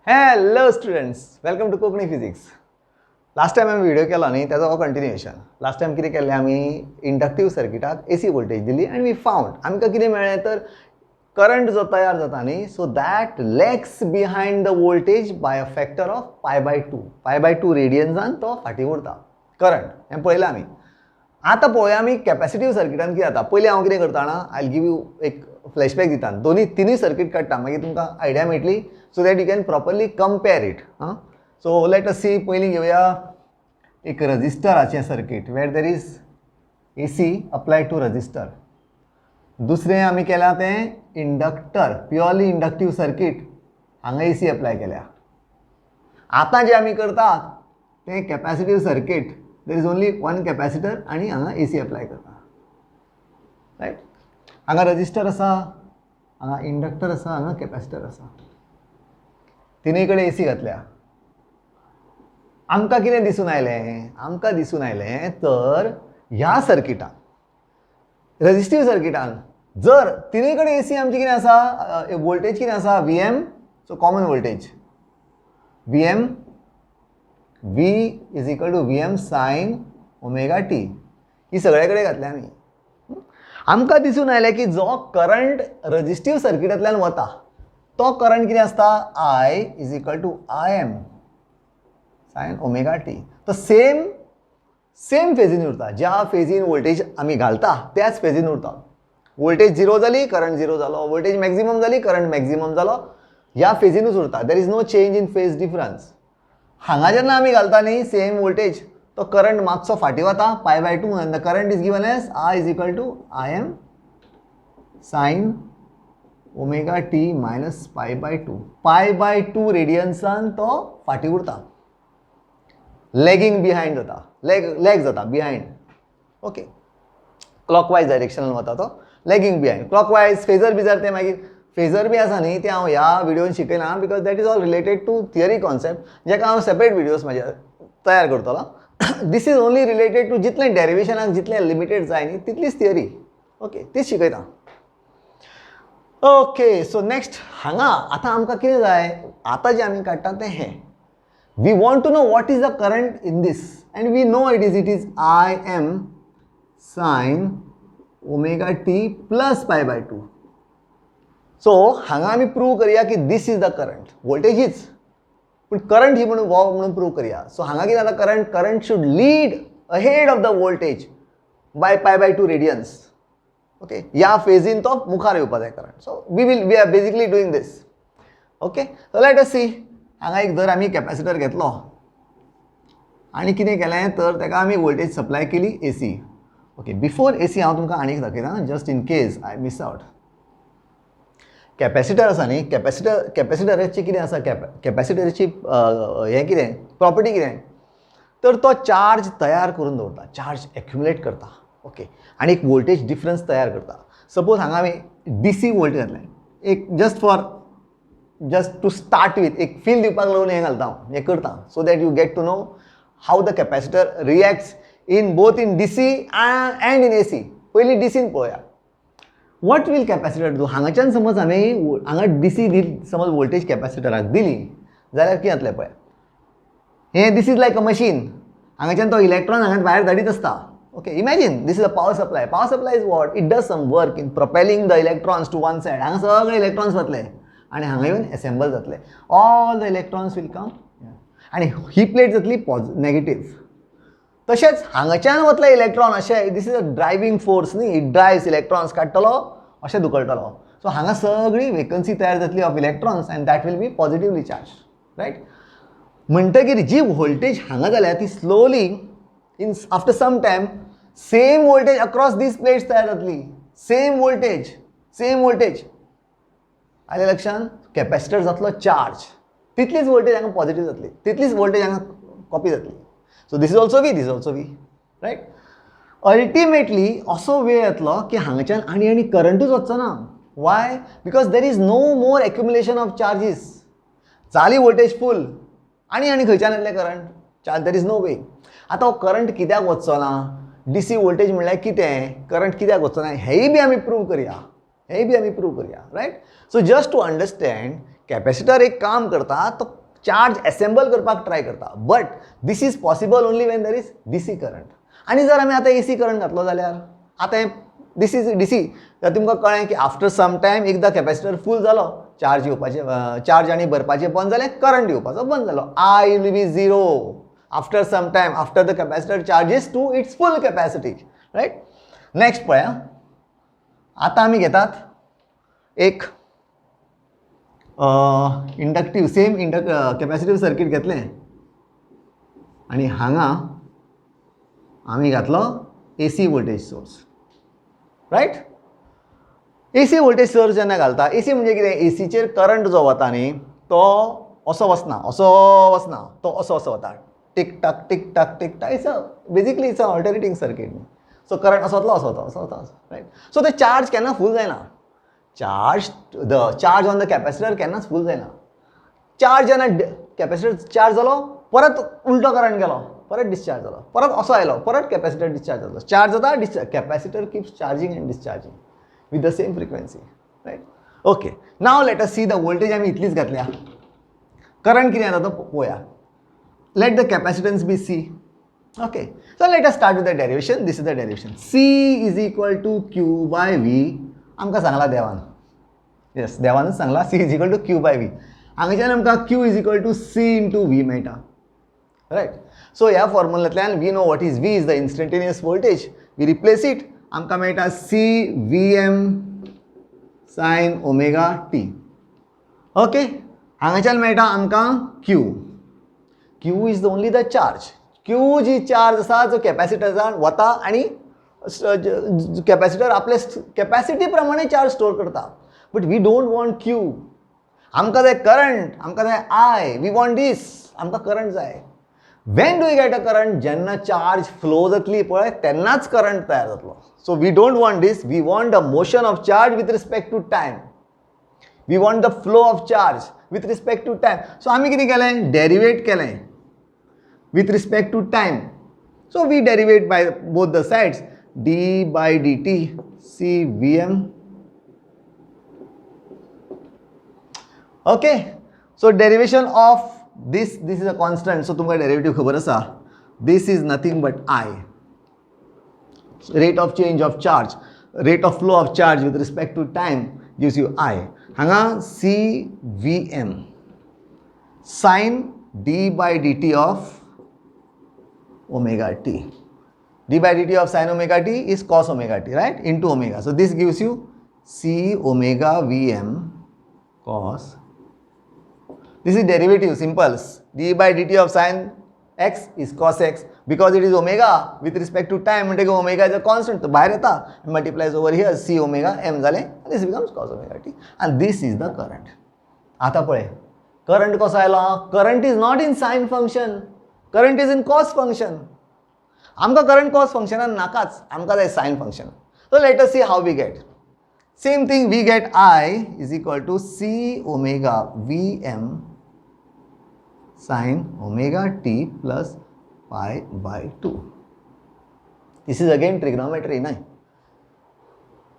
Hello students, welcome to Konkani physics. Last time आमी video केला न्ही, त्याचो हो कंटिन्युएशन. लास्ट टायम कितें केल्लें आमी इंडक्टिव्ह सर्किटाक एसी वोल्टेज दिली आनी वी फावंड आमकां कितें मेळ्ळें तर करंट जो तयार जाता न्ही, so that lags behind the voltage by a factor of pi by two रेडियन्सान तो फाटीं उरता करंट. हें पळयलां आमी. आतां पळोवया आमी कॅपॅसिटीव सर्किटान कितें जाता. पयलीं हांव कितें करता जाणा, आय गिव यू एक फ्लॅशबॅक दिता. तिनूय सर्किट काडटा, मागीर तुमकां आयडिया मेळटली, so that you can properly compare it. So let us see. पयलीं घेवया एक रजिस्टराचें सर्किट वेर there is AC applied to resistor. दुसरें आमी केलां तें इंडक्टर, प्युअरली इंडक्टिव्ह सर्किट, हांगा एसी अप्लाय केल्या. आतां जें आमी करतात तें capacitive circuit, there is only one capacitor आनी हांगा एसी अप्लाय करता. रायट. हांगा रजिस्टर आसा, हांगा इंडक्टर आसा, हांगा कॅपॅसिटर आसा. तिनूय कडेन एसी घातल्या. आमकां कितें दिसून आयलें? आमकां दिसून आयलें तर ह्या सर्किटान, रेजिस्टीव सर्किटान, जर तिनूय कडेन एसी आमची कितें आसा, वोल्टेज कितें आसा, VM, so common voltage VM, V is equal to VM sine omega t. ही सगळे कडेन घातल्या आमी. आमकां दिसून आयलें की जो करंट रेजिस्टीव सर्किटांतल्यान वता तो करंट कितें आसता, I is equal to IM sine omega t. तो सेम फेजीन उरता. ज्या फेजीन वोल्टेज आमी घालता त्याच फेजीन उरता. वोल्टेज झिरो जाली, करंट झिरो जालो. वोल्टेज मॅक्झिमम जाली, करंट मॅक्झिमम जालो. ह्या फेजीनूच उरता. There is no change in phase difference. हांगा जेन्ना आमी घालता न्ही सेम वोल्टेज, तो करंट मातसो फाटीं वता पाय/2 and the current is given as I is equal to IM sine omega t minus पाय/2. पाय/2 रेडियन्सान तो फाटीं उरता. लॅगिंग बिहायंड जाता, लॅग जाता बिहायंड. ओके. क्लॉकवायज डायरेक्शनान वता तो, लॅगिंग बिहायंड. क्लॉकवायज फेजर बिजार ते मागीर फेजर बी आसा न्ही, ते हांव ह्या व्हिडिओन शिकयना, because that is all related to theory concept, जेका हांव सेपरेट व्हिडिओज म्हाजे तयार करतलो. This is only related to जितलें डेरिवेशनाक जितलें लिमिटेड जाय न्ही तितलीच थियरी. ओके, तीच शिकयता. ओके, सो नेक्स्ट हांगा आतां आमकां कितें जाय, आतां जें आमी काडटा तें हें. We want to know what is the current in this and we know it is IM sine omega t plus पाय/2. सो हांगा आमी प्रूव करया की this is the current. Voltage हीच, पूण करंट ही म्हणून प्रूव करया. सो हांगा कितें जाता, current should lead ahead of the voltage by पाय/2 रेडियन्स. ओके, ह्या फेजीन तो मुखार येवपा जाय current. So we are basically doing this. Okay, so let us see. हांगा एक जर आमी कॅपॅसिटर घेतलो आनी कितें केलें तर ताका आमी वोल्टेज सप्लाय केली एसी. ओके, बिफोर एसी हांव तुमकां आनीक दाखयता, just in case I miss out. Capacitor आसा न्ही, कॅपॅसिटराची कितें आसा, कॅपॅसिटराची हें कितें प्रॉपर्टी कितें तर तो चार्ज तयार करून दवरता, चार्ज एक्युमुलेट करता. ओके, आनी एक वोल्टेज डिफरन्स तयार करता. सपोज हांगा आमी DC वोल्टेज घातलें, एक जस्ट टू स्टार्ट वीथ एक फील दिवपाक लागून हें घालता हांव, हें करता, so that you get to know how the capacitor reacts in both in DC and in AC. पयलीं DCन पळोवया. What will capacitor do. हांगाच्यान समज आमी हांगा DC समज वोल्टेज कॅपॅसिटराक दिली जाल्यार कितें जातलें पळय. हें this is like a machine. हांगाच्यान तो इलेक्ट्रॉन हांगा भायर धाडीत आसता. Okay, imagine this is a power supply. Power supply is what, it does some work in propelling the electrons to one side. हांगा सगळे इलेक्ट्रॉन्स वतले आनी हांगा येवन एसेंबल जातले. All the electrons will come आनी ही प्लेट जातली नेगेटीव. तशेंच हांगाच्यान वतले इलेक्ट्रॉन अशें, this is a driving force न्ही, इट ड्रायव्स इलेक्ट्रॉन्स काडटलो अशें धुकळटलो. सो हांगा सगळी वेकन्सी तयार जातली of electrons and that will be positively charge. Right. म्हणटकीर जी वोल्टेज हांगा जाल्या ती slowly in after some time same voltage across this plates तयार जातली. सेम वोल्टेज आलें लक्षान. कॅपॅसिटर जातलो चार्ज, तितलीच वोल्टेज हांगा पॉझिटीव जातली, तितलीच वोल्टेज हांगा कॉपी जातली. So this is also we, this is also V. Right. Ultimately असो वेळ येतलो की हांगाच्यान आनी करंटूच वचचो ना. Why? Because there is no more accumulation of charges. जाली वोल्टेज फूल आनी खंयच्यान येतलें current? Charge, there is no way. आतां हो करंट कित्याक वचचो ना, DC वोल्टेज म्हणल्यार कितें, करंट कित्याक वचचो ना, हेंय बी आमी प्रूव करया. Right. So just to understand capacitor एक काम करता तो चार्ज असेंबल करपाक ट्राय करता, but this is possible only when there is DC current. आनी जर आमी आतां एसी करंट घातलो जाल्यार आतां हें दीस इज डीसी, तर तुमकां कळ्ळें की आफ्टर सम टायम एकदां कॅपेसिटर फूल जालो, चार्ज येवपाचें, चार्ज आनी भरपाचें बंद जालें, करंट येवपाचो बंद जालो. I will be zero after some time, after the capacitor charges to its full capacity, right? Next पळया, आतां आमी घेतात एक इंडक्टिव्ह सेम कॅपॅसिटीव सर्किट घेतलें आनी हांगा आमी घातलो AC voltage source, right? AC voltage source जेन्ना घालता, एसी म्हणजे कितें, एसीचेर करंट जो वता न्ही तो असो वचना, तो असो वता, tick tock tick tock tick tock. Basically it's a alternating circuit. So current असो वता, रायट? सो ते चार्ज केन्ना फूल जायना. चार्ज ऑन द कॅपेसिटर केन्नाच फूल जायना. चार्ज जेन्ना कॅपेसिटर चार्ज जालो, परत उलटो करंट गेलो, परत डिस्चार्ज जालो, परत असो आयलो, परत कॅपेसिटर डिस्चार्ज जालो, चार्ज जाता discharge, capacitor keeps charging and discharging with the same frequency, right? Okay, now let us see the voltage आमी इतलीच घातल्या, करंट कितें जाता तो पळोवया. Let the capacitance be C. Okay, so let us start with the derivation. This is the derivation. C is equal to Q by V. आमकां सांगला देवान. Yes, देवानच Sangla C is equal to Q by V. हांगाच्यान आमकां Q is equal to C into V मेळटा. Right? So ह्या फॉर्म्युलांतल्यान we know what is V is the instantaneous voltage. We replace it. आमकां मेळटा C Vm sin omega t. Okay? हांगाच्यान मेळटा आमकां Q. Q is only the charge. Q जी charge आसा जो कॅपॅसिटरान वता आनी कॅपॅसिटर आपले कॅपॅसिटी प्रमाणे चार्ज स्टोर करता. But we don't want Q. आमकां जाय करंट, आमकां जाय I. वी वॉन्ट दीस. आमकां करंट जाय. When do you get a current? जेन्ना चार्ज फ्लो जातली पळय तेन्नाच करंट तयार जातलो. So we don't want this. We want the motion of charge with respect to time. We want the flow of charge with respect to time. So आमी कितें केलें? Derivative केलें with respect to time. So we derivate by both the sides, d by dt C Vm. Okay, so derivation of this is a constant, so tumka derivative khabar asa. This is nothing but I, rate of change of charge, rate of flow of charge with respect to time gives you I. Hanga C Vm sin d by dt of omega t. D by dt of sin omega t is cos omega t, right? Into omega. So this gives you C omega Vm cos. This is derivative, simple. D by dt of sin x is cos x. Because it is omega with respect to time, omega is a constant. So bahar eta multiplies over here C omega m zale. This becomes cos omega t. And this is the current. Ata pale. Current kosa ayla? Current is not in sine function. Current is in cos function. आमकां current cos function नाकाच, आमकां जाय sine function. So let us see how we get. Same thing, we get I is equal to C omega Vm sin omega t plus pi by 2. This is again trigonometry, nahi?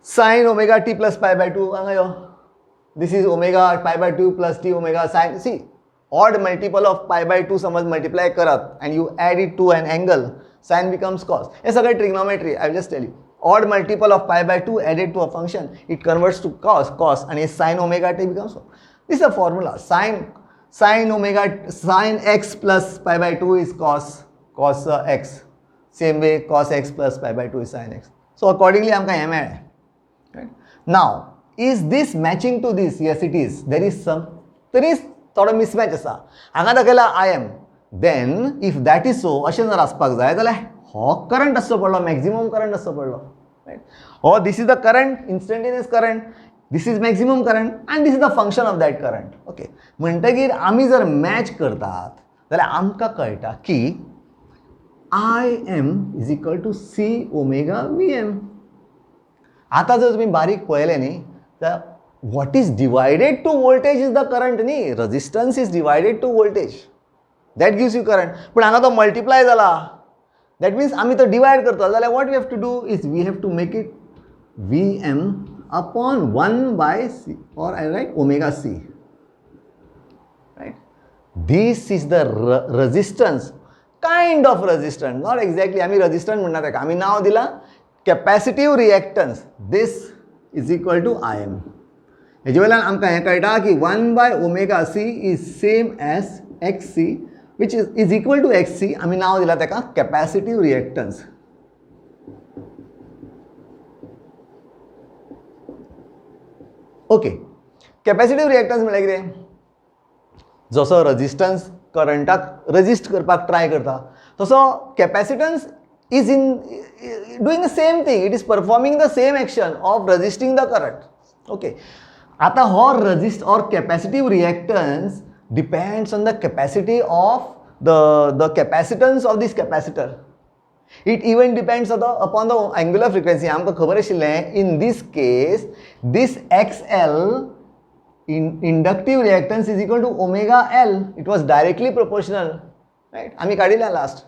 Sin omega t plus pi by 2. This is omega pi by 2 plus t omega sin. See, odd multiple of pi by 2 समज multiply करत and you add it to an angle, sin becomes cos. हे सगळं trigonometry, I will just tell you. Odd multiple of pi by 2 added to a function, it converts to cos and sin omega t becomes cos. This is a formula. Sin x plus pi by 2 is cos x. Same way cos x plus pi by 2 is sin x. So accordingly आमकां हे मेळ्ळें. Right? Now, is this matching to this? Yes, it is. There is थोडो mismatch आसा. हांगा दाखयला I m. Then if that is so, अशें जर आसपाक जाय जाल्यार हो करंट आसचो पडलो, मॅक्झिमम करंट आसचो पडलो, रायट? हो this is the current, instantaneous current, this is maximum current and this is the function of that current. Okay, म्हणटकीर आमी जर मॅच करतात जाल्यार आमकां कळटा की IM is equal to C omega Vm. आतां जर तुमी बारीक पळयलें न्ही जाल्यार what is divided to voltage is the current, knee resistance is divided to voltage, that gives you current. पण हांगा तो multiply जाला, that means आमी तो divide करता जाल्यार what we have to do is we have to make it Vm upon 1 by C, or I write omega C. right? This is the resistance, kind of resistance, not exactly. आम्ही resistance म्हणणार आहे का, आम्ही नाव दिला capacitive reactance. This is equal to Im. हेजे वेल्यान आमकां हें कळटा की 1/ωc is same as xc, which is equal to xc. आम्ही नाव दिला तेका capacitive reactance. Okay, capacitive reactance म्हळ्यार कितें? जसो रेजिस्टन्स करंटाक रेजिस्ट करपाक ट्राय करता तसो capacitance is in doing the same thing. It is performing the same action of resisting the current. Okay, आता हो resist or capacitive reactance depends on the capacity of the capacitance of this capacitor. It even depends upon the angular frequency. आमकां खबर आशिल्लें, in this case this XL inductive reactance is equal to omega L. It was directly proportional, right? आमी काडिल्लें last.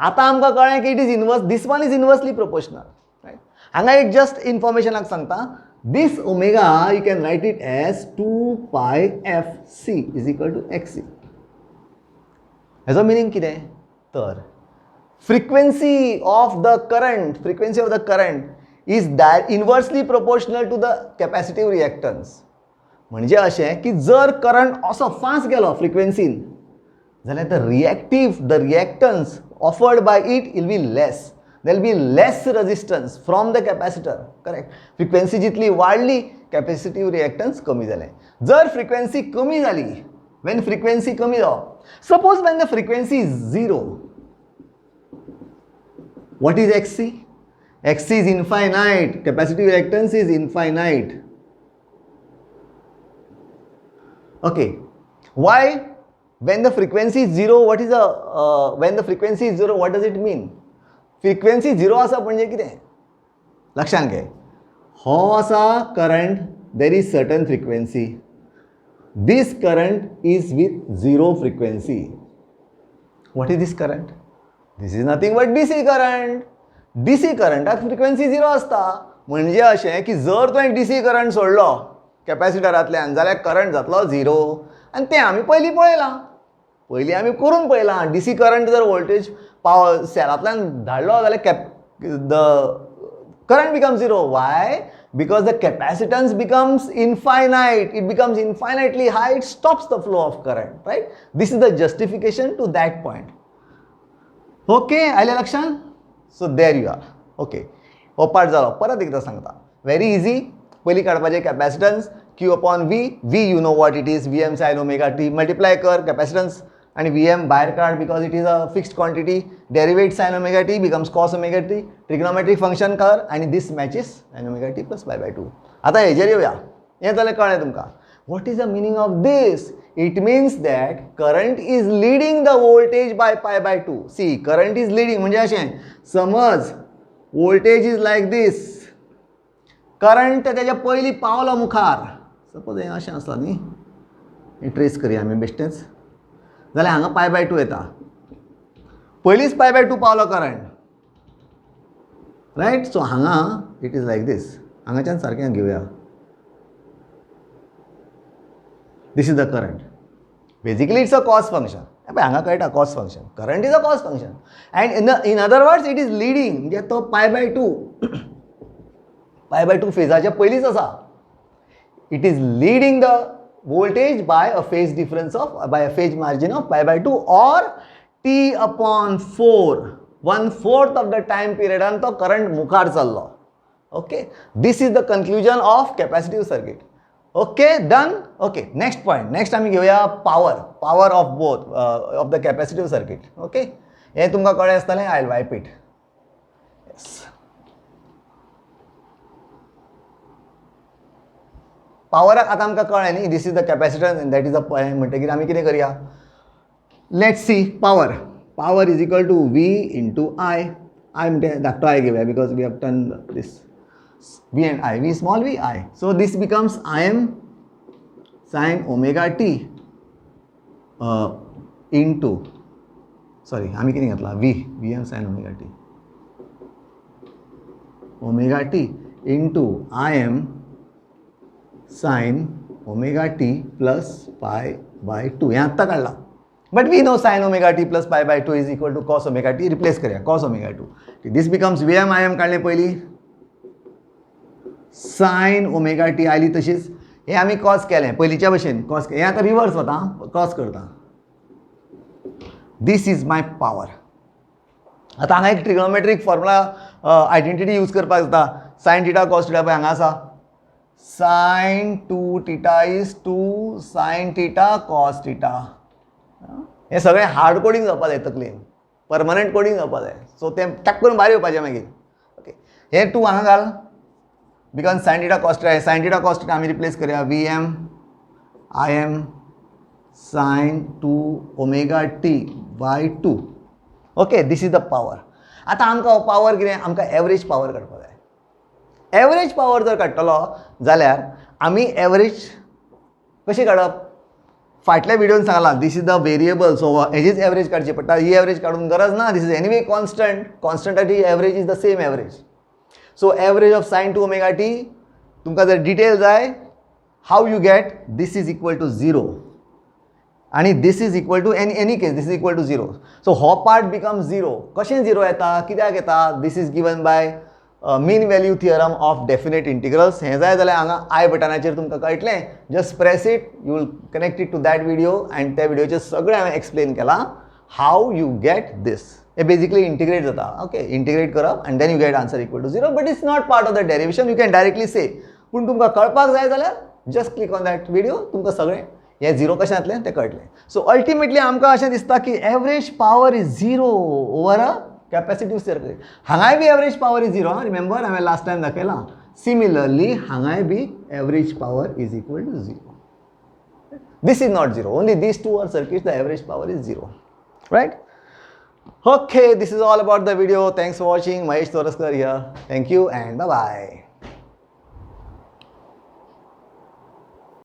आतां आमकां कळ्ळें की it is inverse, this one is inversely proportional, right? हांगा एक जस्ट इन्फॉर्मेशनाक सांगता, this omega you can write it as 2 pi f c is equal to xc. हेजो मिनिंग कितें? तर frequency of the current is that inversely proportional to the capacitive reactance. म्हणजे अशें की जर करंट असो फास्ट गेलो फ्रिक्वेन्सीन जाल्यार the reactance offered by it will be less. There will be less resistance from the capacitor, correct? Frequency जितली वाडली capacitive reactance कमी जालें. जर फ्रिक्वेन्सी कमी जाली, when frequency कमी जावप, suppose when the frequency is 0, what is xc? Xc is infinite. Capacitive reactance is infinite. Okay. Why? When the frequency is 0, what is when the frequency is 0, what does it mean? Frequency 0 आसा म्हणजे कितें? लक्षान घे. हो आसा current, there is certain frequency. This current is with 0 frequency. What is this current? This is nothing but DC current. DC करंटाक frequency 0 आसता. म्हणजे अशें की जर तुवें DC करंट सोडलो कॅपॅसिटरांतल्यान जाल्यार करंट जातलो 0. आनी तें आमी पयलीं पळयलां. पयलीं आमी करून पळयलां. DC करंट जर वोल्टेज पावर सेलांतल्यान धाडलो जाल्यार the current becomes 0. Why? Because the capacitance becomes infinite. It becomes infinitely high. It stops the flow of current, right? This is the justification to that point. Okay, आयलें लक्षान? सो there you are. Okay, हो part जालो. परत एकदां सांगता, very easy. पयलीं काडपाचें capacitance Q upon V. V you know what it is, Vm sin omega t. Multiply कर capacitance आणि Vm भायर काड because it is a fixed quantity. Derivate sin omega t becomes cos omega t. Trigonometric function कर आणि this matches sin omega t plus pi/2. आतां हेजेर येवया. हें जालें कळ्ळें तुमकां. What is the meaning of this? It means that current is leading the voltage by pi/2. See, current is leading म्हणजे अशें समज voltage is like this. Current तेच्या पयलीं पावलो मुखार. सपोज हें अशें आसता न्ही, हें ट्रेस करया आमी बेश्टेंच, जाल्यार हांगा pi/2 येता. पयलींच pi/2 पावलो करंट, रायट? सो हांगा इट इज लायक दीस. हांगाच्यान सारकें घेवया. This is the current. Basically, it's a cos function. हांगा कळटा cos function. Current is a cos function. And in other words, it is leading. म्हणजे तो pi/2. pi/2 फेजाच्या पयलींच आसा. It is leading the voltage by a phase difference by a phase margin of pi/2 or t upon 4. 1/4 of the time period and तो current मुखार चाललो. Okay. This is the conclusion of capacitive circuit. Okay, done. Okay, next point. Next आमी घेवया power of both of the capacitive circuit. Okay, हें तुमकां कळ्ळें आसतलें. I will wipe it. Yes, पावराक आतां आमकां कळ्ळें न्ही. This is the capacitance and that is the म्हणटकीर आमी कितें करया? Let's see. Power is equal to V into I. I म्हणटे धाकटो I घेवया because we have turn this. V and I, V small v, I. So this becomes Im sin omega t into, sorry, आम्ही किती घेतला? Vm sin omega t. Omega t into Im sin omega t plus pi by 2 हे आत्ता काढला. But we know sine omega t plus pi by 2 is equal to cos omega t. Replace करूया cos omega 2. This becomes VM IM काढले पयली sign omega T oily तशीच. हे आमी cos केलें पयलींच्या भशेन कॉस हे आतां रिवर्स वता कॉस करता. This is my power. आतां हांगा एक ट्रिग्नोमेट्रीक फॉर्मुला आयडेंटिटी यूज करपाक जाता. साइन थिटा कॉस थिटा पळय हांगा आसा sine 2 theta is two sine theta cos theta. हे सगळें हार्ड कोडिंग जावपाक जाय तकलेन परमनंट कोडिंग जावपाक जाय. सो तें टक करून भायर येवपाचें मागीर. ओके हे 2 हांगा घाल because sine theta cos theta sine theta cos theta आमी रिप्लेस करया VM IM sine 2 omega t by 2. Okay this is the power. आतां आमकां पावर कितें आमकां एवरेज पावर काडपाक जाय. एवरेज पावर जर काडटलो जाल्यार आमी एवरेज कशी काडप फाटल्या व्हिडिओन सांगलां. This is the variable so हेजीच एवरेज काडची पडटा. ही एवरेज काडून गरज ना. This is anyway constant. कॉन्स्टंटाची average is the same average. So average of sine 2 omega t तुमकां जर डिटेल जाय how you get this is equal to 0 आणि this is equal to any case this is equal to 0. So हो part become 0. कशें 0 येता कित्याक येता. This is given by mean value theorem of definite integrals. हें जाय जाल्यार हांगा आय बटनाचेर तुमकां कळटलें. Just press it you will connect it to that video and त्या व्हिडिओचेर सगळें हांवें एक्सप्लेन केलां हाऊ यू गेट दिस. हे बेसिकली इंटिग्रेट जाता. ओके इंटिग्रेट करप and then you get answer equal to 0. But it's not part of the derivation. You can directly say. पूण तुमकां कळपाक जाय जाल्यार just click on that video. तुमकां सगळें हे 0 कशें जातलें तें कळटलें. सो अल्टिमेटली आमकां अशें दिसता की average power is 0 over a capacitive circuit. हांगाय बी एवरेज पावर इज 0. रिमेंबर हांवें लास्ट टायम दाखयलां. सिमिलरली हांगाय बी average power is equal to 0. This is not 0. Only these two are circuits the average power is 0. Right? Okay, this is all about the video. Thanks for watching. Mahesh Toraskar here. Thank you and bye-bye.